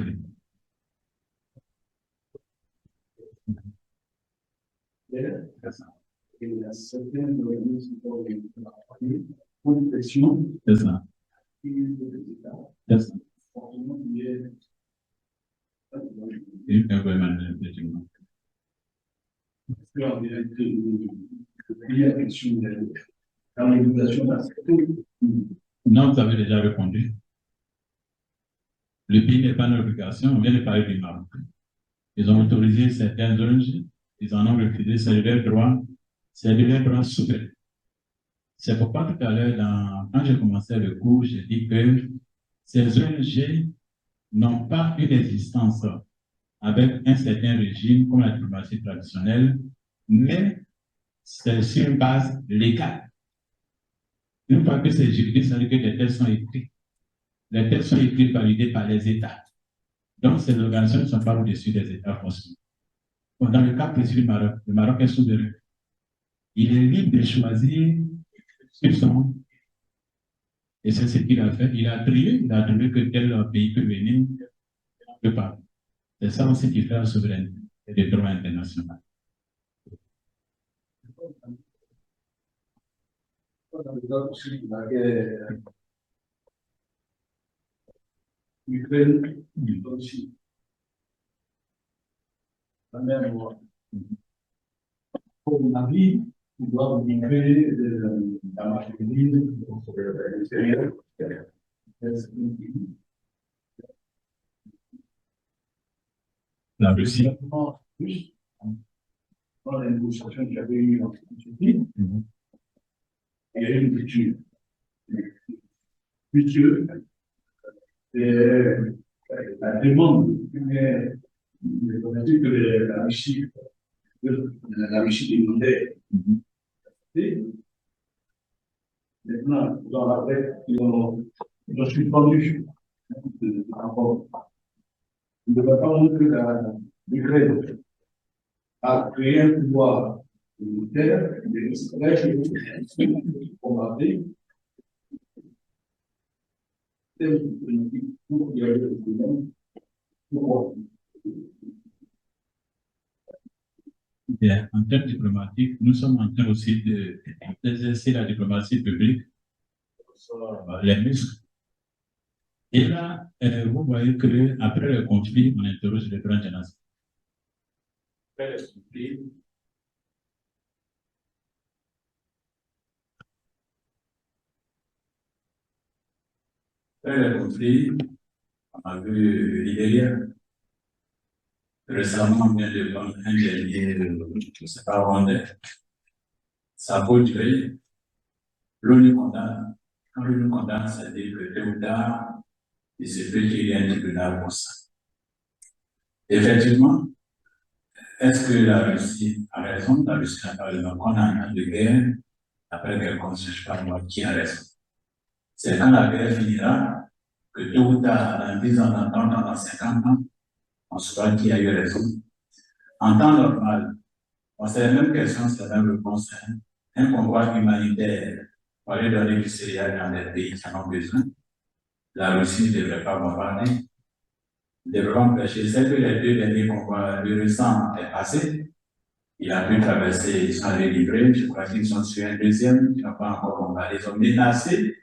C'est ça. C'est ça. C'est ça. Non, vous avez déjà répondu. Le pays n'est pas une obligation, on vient de parler du Maroc. Ils ont autorisé certaines ONG, ils en ont refusé, c'est de leur droit souverain. C'est pourquoi tout à l'heure, quand j'ai commencé le cours, j'ai dit que ces ONG n'ont pas une existence avec un certain régime comme la diplomatie traditionnelle, mais c'est sur une base légale. Une fois que c'est juridique, ça veut dire que les textes sont écrits. Les textes sont écrits, validés par les États. Donc, ces organisations ne sont pas au-dessus des États forcément. Bon, dans le cas précis du Maroc, le Maroc est souverain. Il est libre de choisir son. Et c'est ce qu'il a fait. Il a attribué que tel pays peut venir, ne peut pas. C'est ça aussi qui fait la souveraineté et le droit international.
Dans le cas aussi de la guerre Ukraine, aussi. La même pour mon avis, on doit migrer la marchandise de l'extérieur.
La Russie.
Dans la négociation qu'il y avait eu entre les États-Unis, il y a eu une rupture. La demande que la Russie demandait. Maintenant, dans la tête, ils ont suspendu le rapport. Il ne va pas montrer que l'Ukraine a créé un pouvoir militaire, pour combattre pour y aller au problème. Pourquoi?
Bien, en termes diplomatiques, nous sommes en train aussi d'exercer la diplomatie publique sur les muscles. Et là, vous voyez qu'après le conflit, on interroge les grandes nations. Après le conflit, on a vu Libéria. Récemment, on vient de prendre un dernier, je ne sais pas, rwandais. Ça peut durer. L'ONU condamne. Quand l'ONU condamne, ça veut dire que tôt ou tard, il se peut qu'il y ait un tribunal pour ça. Effectivement, est-ce que la Russie a raison? La Russie n'a pas raison. Quand on a un an de guerre, après quelqu'un ne cherche pas moi qui a raison. C'est quand la guerre finira que tôt ou tard, dans 10 ans, dans 30 ans, dans 50 ans, on saura qui a eu raison. En temps normal, c'est la même question, c'est la même réponse. Un convoi humanitaire pour aller donner du céréales dans les pays qui en ont besoin. La Russie ne devrait pas bombarder. Ils devraient empêcher. C'est que les deux derniers convois, le récent est passé. Il a pu traverser, ils sont allés livrer. Je crois qu'ils sont sur un deuxième, ils n'ont pas encore bombardé. Ils ont menacé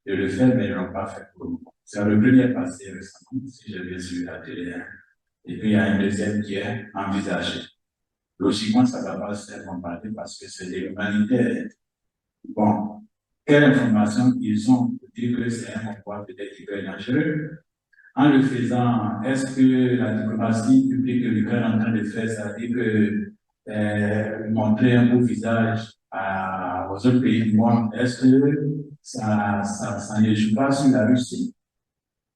de le faire, mais ils ne l'ont pas fait pour nous. C'est le premier passé récemment, si j'ai bien suivi la télé. Et puis il y a un deuxième qui est envisagé. Logiquement, ça ne va pas se faire bombarder parce que c'est de l'humanitaire. Bon, quelle information ils ont pour dire que c'est un convoi peut-être hyper dangereux? En le faisant, est-ce que la diplomatie publique que l'Ukraine est en train de faire, ça veut dire que montrer un beau visage aux autres pays du monde, est-ce que ça ne joue pas sur la Russie?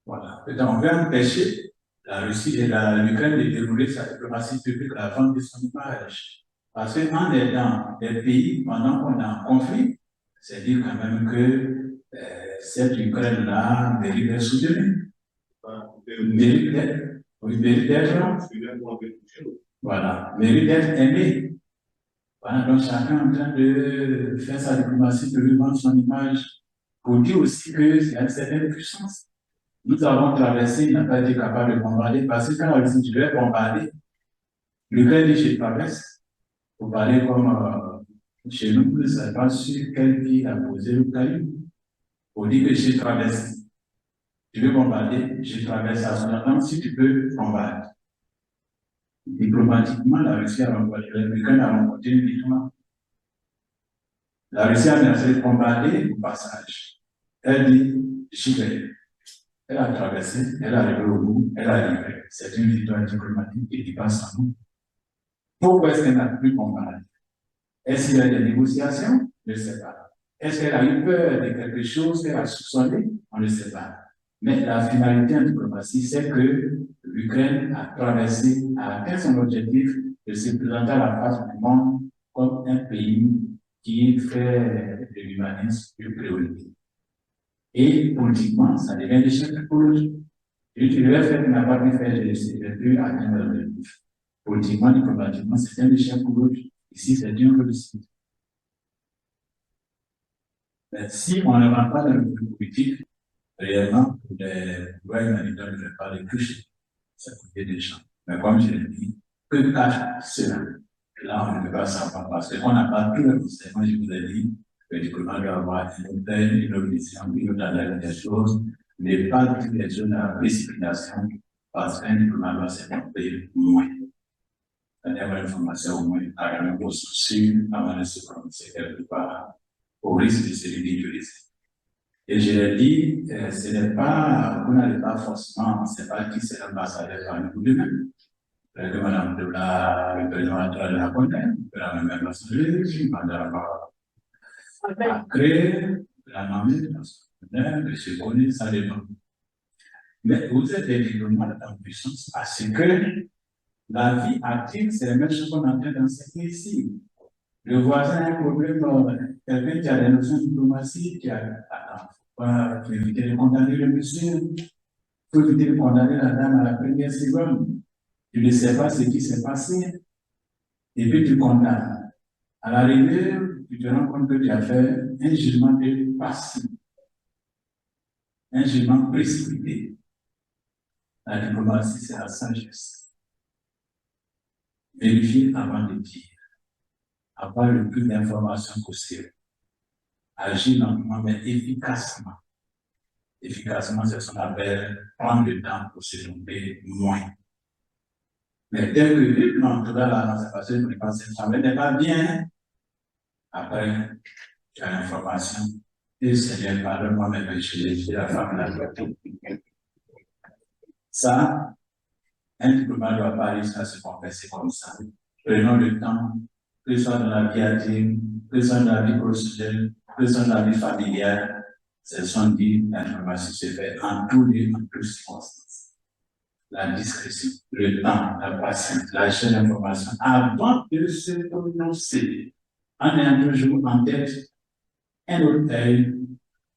Voilà. Peut-être on veut empêcher la Russie et l'Ukraine de dérouler sa diplomatie publique à la vente de son image. Parce qu'en aidant des pays pendant qu'on est en conflit, c'est dire quand même que cette Ukraine-là mérite d'être soutenue. Mérite d'être, voilà, mérite d'être aimé. Voilà, donc chacun est en train de faire sa diplomatie publique, vendre son image, pour dire aussi que c'est une certaine puissance. Nous avons traversé, il n'a pas été capable de bombarder, parce que quand la Russie devait bombarder, l'Ukraine dit je traverse, pour parler comme chez nous, je ne sais pas sur quel pays a posé l'Ukraine, pour dire que je traverse. Tu veux bombarder, je traverse à son attente, si tu peux bombarder. Diplomatiquement, la Russie a remporté, l'Ukraine a remporté une victoire. La Russie a menacé de bombarder au passage. Elle dit, j'y vais. Elle a traversé, elle a arrivé au bout, elle a livré. C'est une victoire diplomatique qui dépasse en nous. Pourquoi est-ce qu'elle n'a plus bombardé? Est-ce qu'il y a des négociations? Je ne sais pas. Est-ce qu'elle a eu peur de quelque chose qu'elle a soupçonné? On ne sait pas. Mais la finalité en diplomatie, c'est que l'Ukraine a traversé, a atteint son objectif de se présenter à la face du monde comme un pays qui fait de l'humanisme une priorité. Et politiquement, ça devient des chefs pour lui. Et tu devais faire, tu n'as pas pu faire, j'ai pu atteindre l'objectif.
Politiquement, diplomatiquement, c'est un échec pour l'autre. Ici, c'est une réussite. Mais si on ne rentre pas dans le politique, réellement, pour les lois humanitaires, je ne vais pas les toucher. Ça coûte des gens. Mais comme je l'ai dit, que cache cela? Là, on ne peut pas savoir parce qu'on n'a pas tout le conséquent. Je vous ai dit que le diplomate doit avoir une autre vision, une autre analyse des choses, mais pas toutes les choses dans la précipitation parce qu'un diplomate doit s'écouter moins. Avoir l'information au moins, avoir un beau souci, avant de se prononcer quelque part, au risque de se ridiculiser. Et je l'ai dit, ce n'est pas, vous n'allez pas forcément, c'est pas qui c'est l'ambassadeur parmi vous deux-mêmes. Que Madame le président de la connaît, que la même ambassadrice, Madame a créé, la nommée, monsieur connaît, ça dépend. Mais vous êtes des diplomates en puissance parce que la vie active, c'est la même chose qu'on entend d'enseigner ici. Le voisin a un problème, quelqu'un qui a des notions de diplomatie, qui faut éviter de condamner le monsieur, il faut éviter de condamner la dame à la première seconde. Tu ne sais pas ce qui s'est passé, et puis tu condamnes. À l'arrivée, tu te rends compte que tu as fait un jugement de passé, un jugement précipité. La diplomatie, c'est la sagesse. Vérifier avant de dire, avoir le plus d'informations possible, agir lentement mais efficacement. Efficacement, c'est ce qu'on appelle prendre le temps pour se tromper moins. Mais dès que non, tout là, c'est parce que je ne pense que ça n'est pas bien. Après, tu as l'information. Et Seigneur, pardonne-moi, mais je suis la femme de la loi. Ça, un diplomate ne doit pas réussir à se confesser comme ça. Prenons le temps, que ce soit dans la vie intime, que ce soit dans la vie professionnelle, que ce soit dans la vie familiale. Ce sont dit, l'information se fait en tout lieu, en toutes circonstances. La discrétion, le temps, la patience, la recherche d'information, avant de se prononcer, en ayant toujours en tête un autre œil,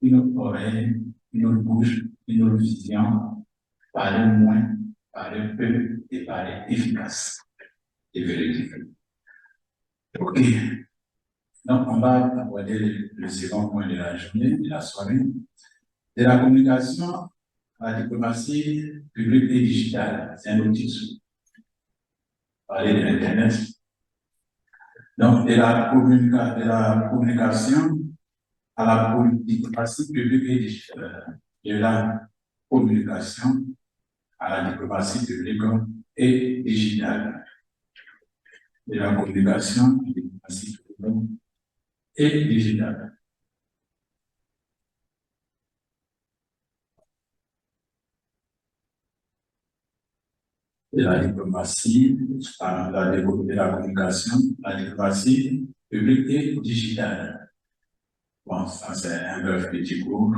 une autre oreille, une autre bouche, une autre vision, parler moins, parler peu et parler efficace et véridique. Ok. Donc, on va aborder le second point de la journée, de la soirée, de la communication à la diplomatie publique et digitale. C'est un outil sous. Parler de l'Internet. Donc, de la communication à la diplomatie publique et digitale. De la communication à la diplomatie publique et digitale. De la communication à la diplomatie publique et digitale. De la diplomatie, de la communication, la diplomatie publique et digitale. Bon, ça c'est un bref petit cours.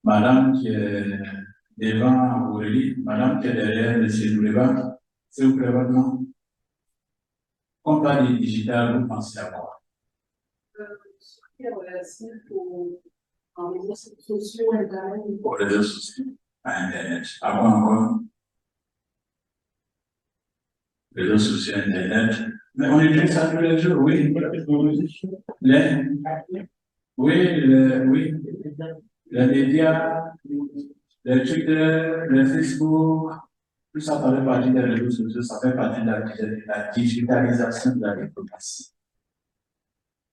Madame qui est devant Aurélie, madame qui est derrière M. Douleba, s'il vous plaît, votre nom. Quand on parle de digital, vous pensez à quoi?
Aux réseaux sociaux, Internet.
Aux réseaux sociaux, à Internet. À quoi encore? Réseaux sociaux, Internet. Mais on utilise ça tous les jours, oui. Les médias, les Twitter, les Facebook, tout ça fait partie des réseaux sociaux, ça fait partie de la digitalisation de la diplomatie.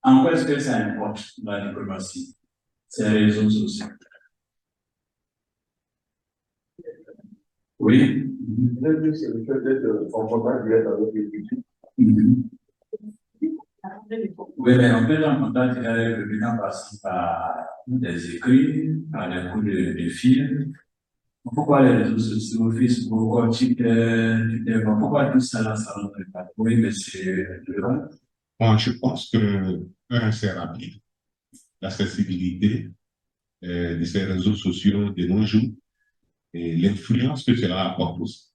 En quoi est-ce que ça importe dans la diplomatie? Ces réseaux sociaux. Oui.
C'est le fait d'être en contact direct avec les publics.
Oui, mais on peut être en contact direct avec le public en passant par des écrits, par des coups de fil. Pourquoi les réseaux sociaux, Facebook, Twitter, pourquoi tout ça là, ça ne fait pas? Oui, monsieur Lebrun.
Bon, je pense que, c'est rapide. L'accessibilité de ces réseaux sociaux de nos jours et l'influence que cela apporte aussi.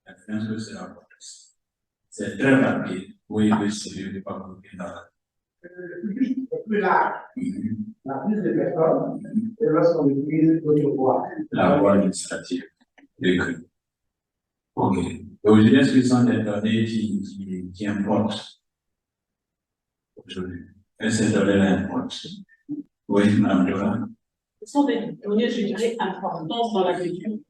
L'influence que cela apporte aussi. C'est très rapide. Oui, monsieur, je ne vais pas vous dire
le public est plus large. La prise de personnes, et lorsqu'on utilise d'autres voies.
La voie administrative, l'écrit. Ok. Aujourd'hui, est-ce que ce sont des données qui importent aujourd'hui? Est-ce que ces données-là importent? Oui, Mme Dora.
Ce sont des données, je dirais, importantes dans l'agriculture.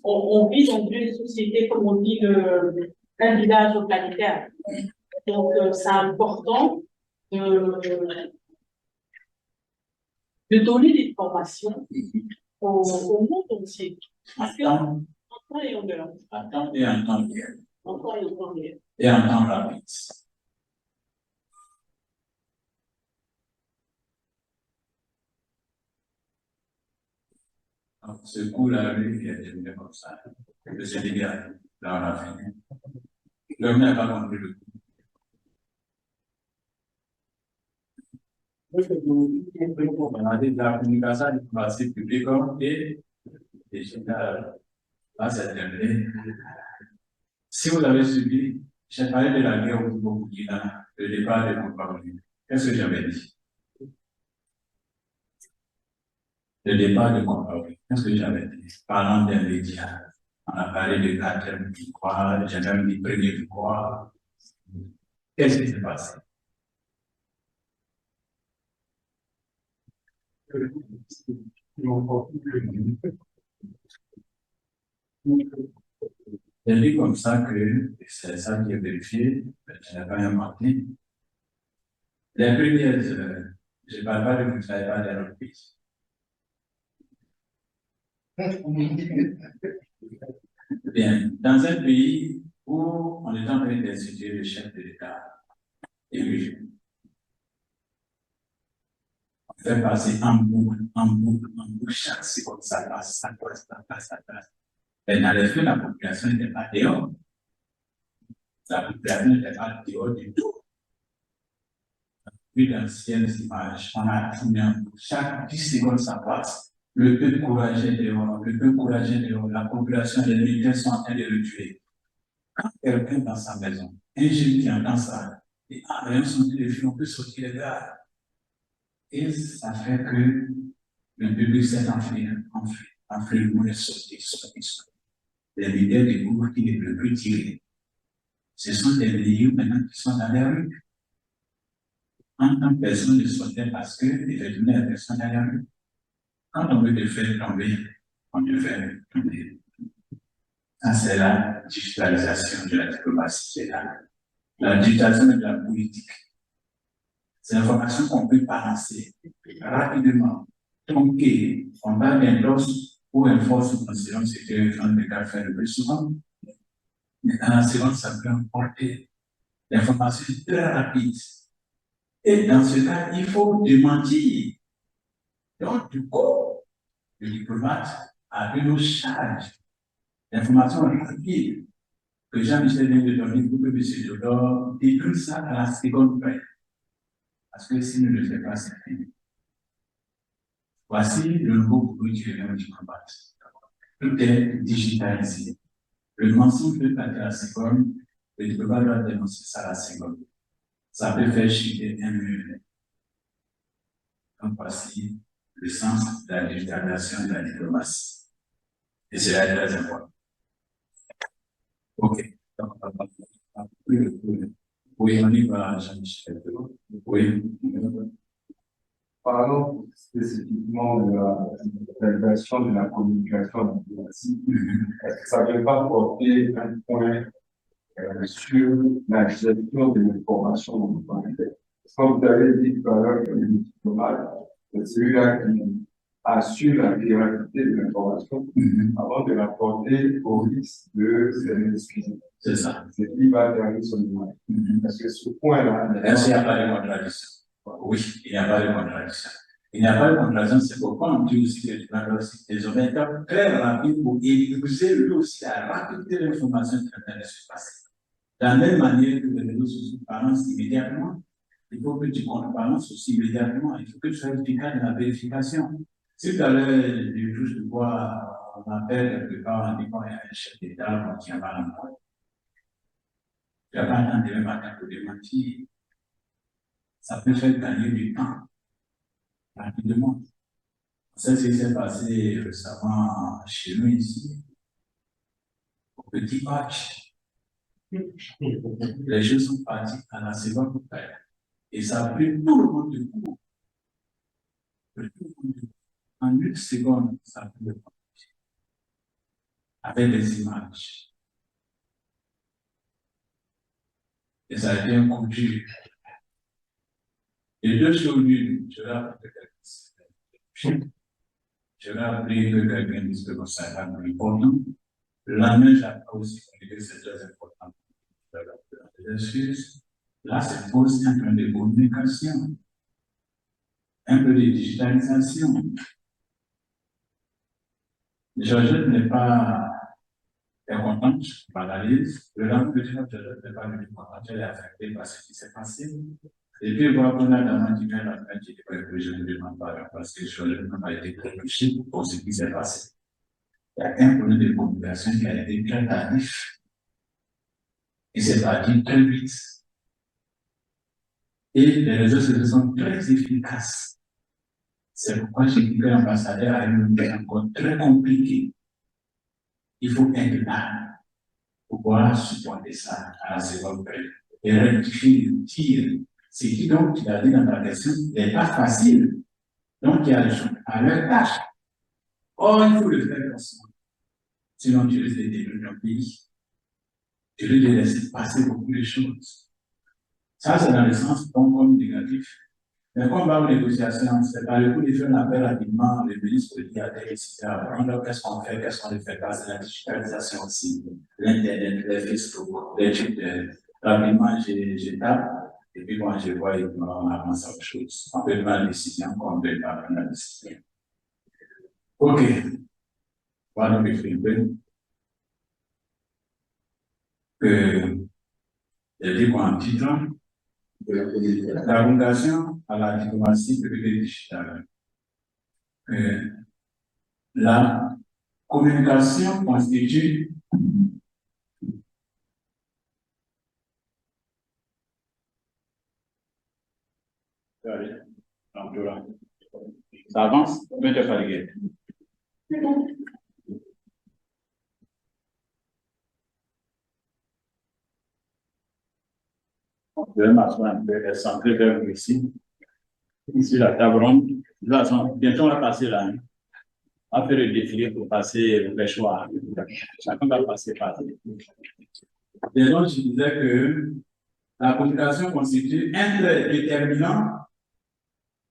On vit dans une société, comme on dit, un village planétaire. Donc, c'est important de donner des formations au monde entier. Parce que en temps et en heure.
En temps et en temps réel.
En temps et en temps réel.
Et en temps rapide. Donc, ce coup-là, lui, il a terminé comme ça. Le Sénégal, là, on a fini. L'homme n'a pas compris le coup. On a dit la communication diplomatique publique et générale. Là, c'est terminé. Si vous avez suivi, j'ai parlé de la guerre au Burkina, le départ de Compaoré. Qu'est-ce que j'avais dit? Le départ de Compaoré. Qu'est-ce que j'avais dit? Parlant des médias. On a parlé de quatrième victoire, j'ai même dit première victoire. Qu'est-ce qui s'est passé? J'ai dit comme ça que c'est ça qui est vérifié, je n'ai pas inventé. Les premières je ne parle pas de vous ne savez pas des reprises. Bien, dans un pays où on est en train d'instituer le chef de l'État élu, on fait passer en boucle, chaque seconde, ça passe, ça passe, ça passe, ça passe. Mais dans les faits, la population n'était pas dehors. La population n'était pas dehors du tout. Puis d'anciennes images, on a chaque 10 secondes, ça passe. Le peu courageux dehors, le peu courageux dehors, la population des militaires sont en train de le tuer. Quand quelqu'un dans sa maison, un jeune qui entend ça, et en rien son téléphone, on peut sortir les gars. Et ça fait que le public s'est enflé, le monde est sorti. Les leaders découvrent qu'il ne peut plus tirer. Ce sont des leaders maintenant qui sont dans les rues. En tant que personne ne sortait parce que effectivement, la personne dans la rue. Quand on veut te faire tomber, on te fait tomber. Ça, c'est la digitalisation de la diplomatie qui est là. La digitalisation de la politique. C'est l'information qu'on peut balancer rapidement. Donc, on va bientôt ou un force ou considérant ce que un des cas fait le plus souvent. Mais dans la seconde, ça peut emporter l'information très rapide. Et dans ce cas, il faut démentir. Donc, du coup, le diplomate a une charge d'information rapide que Jean-Michel vient de donner pour que M. Dodor détruise ça à la seconde près. Parce que s'il ne le fait pas, c'est fini. Voici le nouveau boulot qui revient au diplomate. Tout est digitalisé. Le mensonge peut passer à la seconde, le diplomate doit dénoncer ça à la seconde. Ça peut faire chuter un mur. Donc voici le sens de la digitalisation de la diplomatie. Et c'est là très important. Ok. Donc, oui, on y va, Jean-Michel. Oui.
Parlons spécifiquement de la version de la communication en diplomatie. Est-ce que ça ne veut pas porter un point sur la gestion de l'information dans le monde? Comme vous avez dit tout à l'heure que le diplomate, c'est celui-là qui assure la véracité de l'information avant de la porter au risque de s'excuser.
C'est ça.
C'est qui va derrière son image. Parce que ce point-là.
Est-ce qu'il n'y a pas de contradiction? Oui, il n'y a pas de contradiction. Il n'y a pas de contradiction, c'est pourquoi on dit aussi que le diplomate doit aussi des orientations très rapides pour épuiser lui aussi la rapidité de l'information qui est en train de se passer. De la même manière que les réseaux sociaux balancent immédiatement, il faut que tu balances aussi immédiatement. Il faut que tu sois efficace dans la vérification. Si tout à l'heure, je touche de bois, on appelle quelque part, on dit qu'il y a un chef d'État qui a mal en point. Tu n'as pas attendu le matin pour démentir. Ça peut faire gagner du temps rapidement. C'est ce qui s'est passé récemment chez nous ici. au petit match. Les jeux sont partis à la seconde période. Et ça a pris tout le monde de court. En une seconde, ça a pris le temps. Avec des images. Et ça a été un coup dur. Et deux choses l'une, je vais appeler quelqu'un. Je vais appeler que quelqu'un dise que ça va être important. La main, j'ai aussi compris que c'est très important. Là, c'est aussi un peu de communication, un peu de digitalisation. Georgette n'est pas contente, je m'analyse. Le lendemain, Georgette n'est pas contente, elle est affectée par ce qui s'est passé. Et puis, voir qu'on a la main qui vient la fin, qui dit que je ne demande pas, parce que Georgette n'a pas été très touchée pour ce qui s'est passé. Il y a un problème de communication qui a été très tardif. Et c'est parti très vite. Et les réseaux sociaux sont très efficaces. C'est pourquoi j'ai dit que l'ambassadeur a eu une encore très compliquée. Il faut être là pour pouvoir supporter ça à la seconde période. Et rectifier le tir. Ce qui donc, tu as dit dans ta question, n'est pas facile. Donc, il y a des gens à leur tâche. Or, il faut le faire comme ça. Sinon, tu risques de détruire ton pays. Tu risques de laisser passer beaucoup de choses. Ça, c'est dans le sens bon comme négatif. Mais quand on va aux négociations, c'est pas le coup de faire un appel rapidement, le ministre dit à tel, etc. Alors, qu'est-ce qu'on fait, qu'est-ce qu'on ne fait pas, c'est la digitalisation aussi, l'Internet, les Facebook, les Twitter. Rapidement, je tape, et puis moi, je vois, et on avance à autre chose. On peut prendre la décision, on peut pas prendre la décision. OK. Voilà, donc, je vais que, je dis quoi en titre? La fondation à la diplomatie publique digitale. La communication constitue ça avance, mais tu es fatigué. Je vais m'asseoir un peu, centrer vers vous ici. Ici, la table ronde. Bientôt, on va passer là. On va faire le défilé pour passer les choix. Chacun va passer par là. Et donc, je disais que la communication constitue un trait déterminant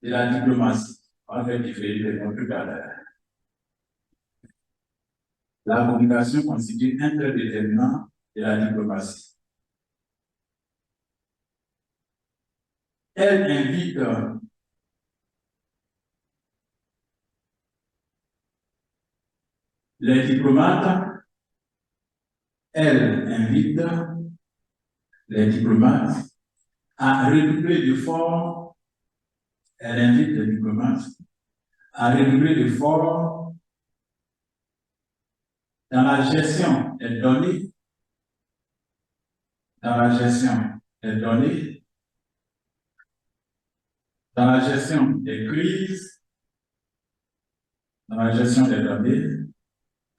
de la diplomatie. On va faire différer les mots tout à l'heure. La communication constitue un trait déterminant de la diplomatie. Elle invite les diplomates, elle invite les diplomates à redoubler d'efforts, elle invite les diplomates à redoubler d'efforts dans la gestion des données, dans la gestion des données, dans la gestion des crises, dans la gestion des données,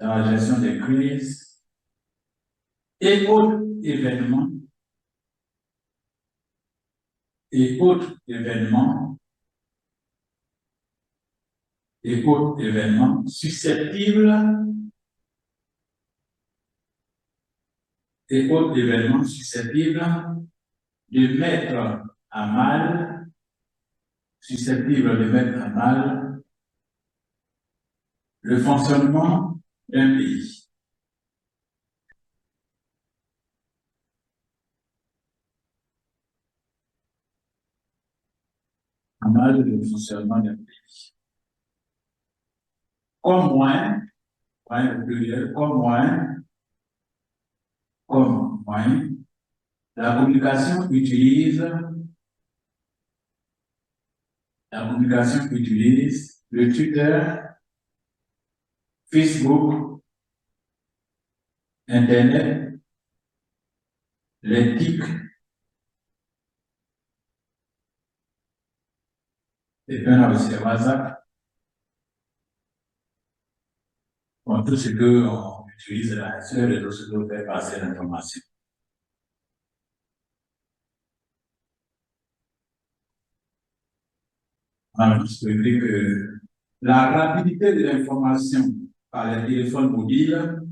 dans la gestion des crises et autres événements susceptibles de mettre à mal, le fonctionnement d'un pays. À mal le fonctionnement d'un pays. Comme moyen pluriel, comme moyen, la communication utilise le Twitter, Facebook, Internet, les TIC, et puis on a aussi le WhatsApp. Bon, tout ce qu'on utilise sur les réseaux sociaux pour faire passer l'information. Alors, je peux dire que la rapidité de l'information par les téléphones mobiles